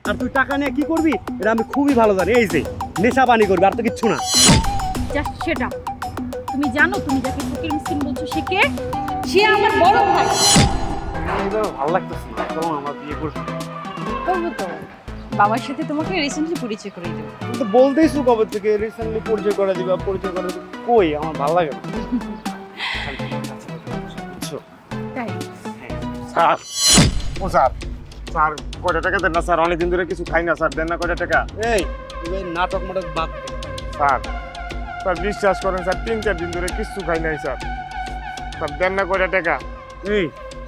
আর তুই টাকা নিয়ে কি করবি এটা আমি খুবই ভালো জানি। এই যে নেশা পানি করবি, আর তো কিচ্ছু না। জাস্ট সেটা। তুমি জানো তুমি যাকে ফকির মিসকিন বলছো সে কে? সে আমার বড় ভাই। ভালো লাগতেছে না, চলো আমার বিয়ে করবো। করবো তো, বাবার সাথে তোমাকে রিসেন্টলি পরিচয় করে দেবো। তুমি তো বলতেইছো কবে থেকে রিসেন্টলি পরিচয় করে দিবা, পরিচয় করে দিবা। কই, আমার ভালো লাগে না। তাই স্যার, ও স্যার, স্যার কয়টা টাকা দেন না স্যার? অনেকদিন ধরে কিছু খাই না স্যার, দেন না কয়টা টাকা? এই তুমি নাটক মাটক বাদ দে। স্যার, স্যার বিশ্বাস করেন স্যার, 3-4 দিন ধরে কিছু খাই নাই স্যার। স্যার দেন না কয়টা টাকা? এই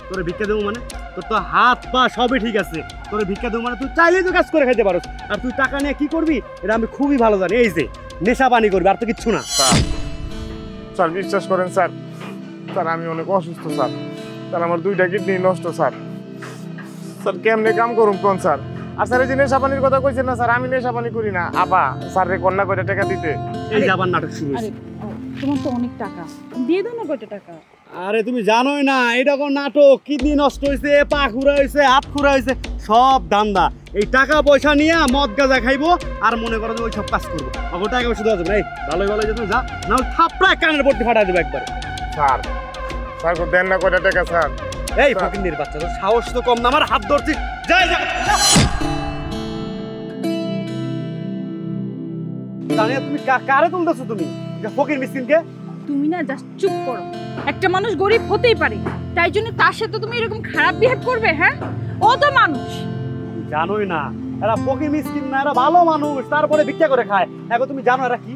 তোরে ভিক্ষা দেবো মানে? তোর তো হাত পা সবই ঠিক আছে, তোরে ভিক্ষা দেবো মানে তুই চাইলেই তো কাজ করে খাইতে পারো। আর তুই টাকা নিয়ে কি করবি এটা আমি খুবই ভালো জানি। এই যে নেশা পানি করবি, আর তো কিচ্ছু না। স্যার, স্যার বিশ্বাস করেন স্যার, স্যার আমি অনেক অসুস্থ স্যার। স্যার আমার 2টা কিডনি নষ্ট স্যার। স্যার কেমনে কাম করুন কোন স্যার? আর স্যার এই যে নেশা পানির কথা কইছেন না স্যার, আমি নেশা পানি করি না। আপা স্যার রে কন্যা কয়টা টাকা দিতে? এই যে আবার নাটক শুরু আরে হয়েছে। তোমার তো অনেক টাকা, দিয়ে দাও না কয়টা টাকা। আরে তুমি জানোই না এটা কোন নাটক? কিডনি নষ্ট হয়েছে, পা খুঁড়া হয়েছে, হাত খুঁড়া হয়েছে, সব ধান্দা। এই টাকা পয়সা নিয়ে মদ গাঁজা খাইবো আর মনে করো ওই সব কাজ করবো। ওকে টাকা পয়সা দেওয়া যাবে না। এই ভালোই ভালো তুমি যা, না থাপড়া কানের পড়তে ফাটাই দেবো একবারে। স্যার, স্যার দেন না কয়টা টাকা স্যার? এই ফকিন্নির বাচ্চা, তোর সাহস তো কম না, আমার হাত ধরছিস। যাই যা। তানিয়া তুমি কারে তুলতেছো? তুমি ফকির মিসকিনকে? তুমি না জাস্ট চুপ করো। একটা মানুষ গরিব হতেই পারে, তাই জন্য তার সাথে তুমি এরকম খারাপ বিহেভ করবে? হ্যাঁ, ও তো মানুষ। জানোই না এরা ফকির মিসকিন না, এরা ভালো মানুষ, তারপরে ভিক্ষা করে খায়। এখন তুমি জানো এরা কি?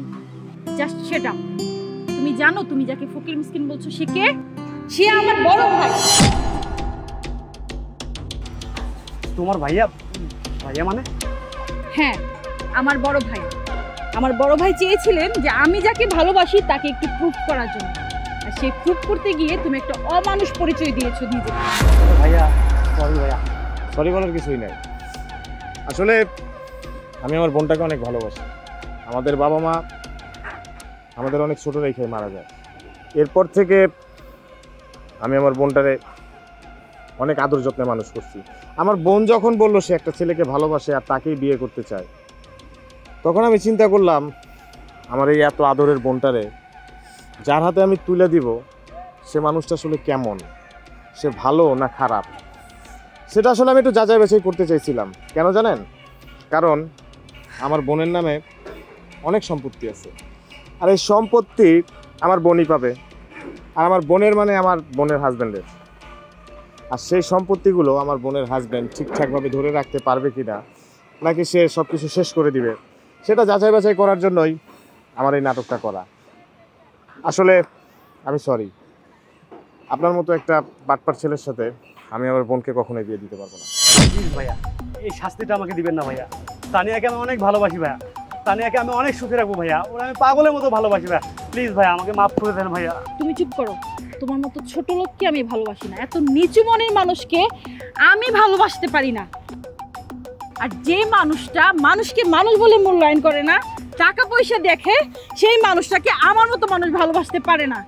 জাস্ট সেটা। তুমি জানো তুমি যাকে ফকির মিসকিন বলছো সে কে? সে আমার বড় ভাই। তোমার ভাইয়া? ভাইয়া মানে? হ্যাঁ, আমার বড় ভাই। আমার বড় ভাই চেয়েছিলেন যে আমি যাকে ভালোবাসি তাকে একটু প্রুফ করার জন্য, আর সেই প্রুফ করতে গিয়ে তুমি একটা অমানুষ পরিচয় দিয়েছো নিজে। ভাইয়া সরি ভাইয়া। সরি বলার কিছুই নাই। আসলে আমি আমার বোনটাকে অনেক ভালোবাসি। আমাদের বাবা মা আমাদের অনেক ছোট রেখে মারা যায়। এরপর থেকে আমি আমার বোনটারে অনেক আদর যত্নে মানুষ করছি। আমার বোন যখন বলল সে একটা ছেলেকে ভালোবাসে আর তাকেই বিয়ে করতে চায়, তখন আমি চিন্তা করলাম আমার এই এত আদরের বোনটারে যার হাতে আমি তুলে দিব, সে মানুষটা আসলে কেমন, সে ভালো না খারাপ, সেটা আসলে আমি একটু যাচাই বাছাই করতে চাইছিলাম। কেন জানেন? কারণ আমার বোনের নামে অনেক সম্পত্তি আছে, আর এই সম্পত্তি আমার বোনই পাবে, আর আমার বোনের মানে আমার বোনের হাজব্যান্ডের। আর সেই সম্পত্তিগুলো আমার বোনের হাজব্যান্ড ঠিকঠাকভাবে ধরে রাখতে পারবে কিনা, নাকি সে সব কিছু শেষ করে দিবে, সেটা যাচাই বাছাই করার জন্যই আমার এই নাটকটা করা। আসলে আমি সরি, আপনার মতো একটা বাটপার ছেলের সাথে আমি আমার বোনকে কখনোই বিয়ে দিতে পারবো না। প্লিজ ভাইয়া, এই শাস্তিটা আমাকে দিবেন না ভাইয়া। তানিয়াকে আমি অনেক ভালোবাসি ভাইয়া, তানিয়াকে আমি অনেক সুখে রাখবো ভাইয়া, ওরা আমি পাগলের মতো ভালোবাসি ভাইয়া। প্লিজ ভাইয়া আমাকে মাফ করে দেন ভাইয়া। তুমি চুপ করো। তোমার মতো ছোট লোককে আমি ভালোবাসি না, এত নিচু মনের মানুষকে আমি ভালোবাসতে পারি না। আর যে মানুষটা মানুষকে মানুষ বলে মূল্যায়ন করে না, টাকা পয়সা দেখে, সেই মানুষটাকে আমার মতো মানুষ ভালোবাসতে পারে না।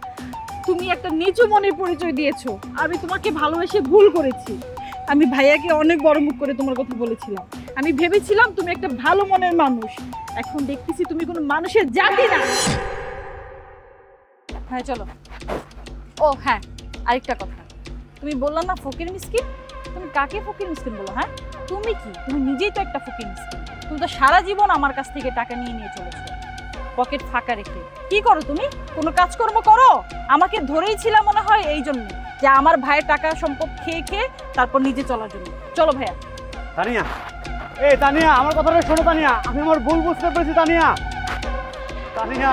তুমি একটা নিচু মনের পরিচয় দিয়েছো। আমি তোমাকে ভালোবেসে ভুল করেছি। আমি ভাইয়াকে অনেক বড় মুখ করে তোমার কথা বলেছিলাম। আমি ভেবেছিলাম তুমি একটা ভালো মনের মানুষ, এখন দেখতেছি তুমি কোনো মানুষের জাতি না। হ্যাঁ চলো। ও হ্যাঁ, আরেকটা কথা, তুমি বললা না ফকির মিসকিন, তুমি কাকে ফকির মিসকিন বলো? হ্যাঁ তুমি কি, তুমি নিজেই তো একটা ফকির মিসকিন। তুমি তো সারা জীবন আমার কাছ থেকে টাকা নিয়ে নিয়ে চলেছো, পকেট ফাঁকা রেখে। কি করো তুমি? কোনো কাজকর্ম করো? আমাকে ধরেই ছিল মনে হয় এই জন্য যে আমার ভাইয়ের টাকা সম্পদ খেয়ে খেয়ে তারপর নিজে চলার জন্য। চলো ভাইয়া। তানিয়া, এই তানিয়া আমার কথাটা শোনো তানিয়া, আমি আমার ভুল বুঝতে পেরেছি তানিয়া। তানিয়া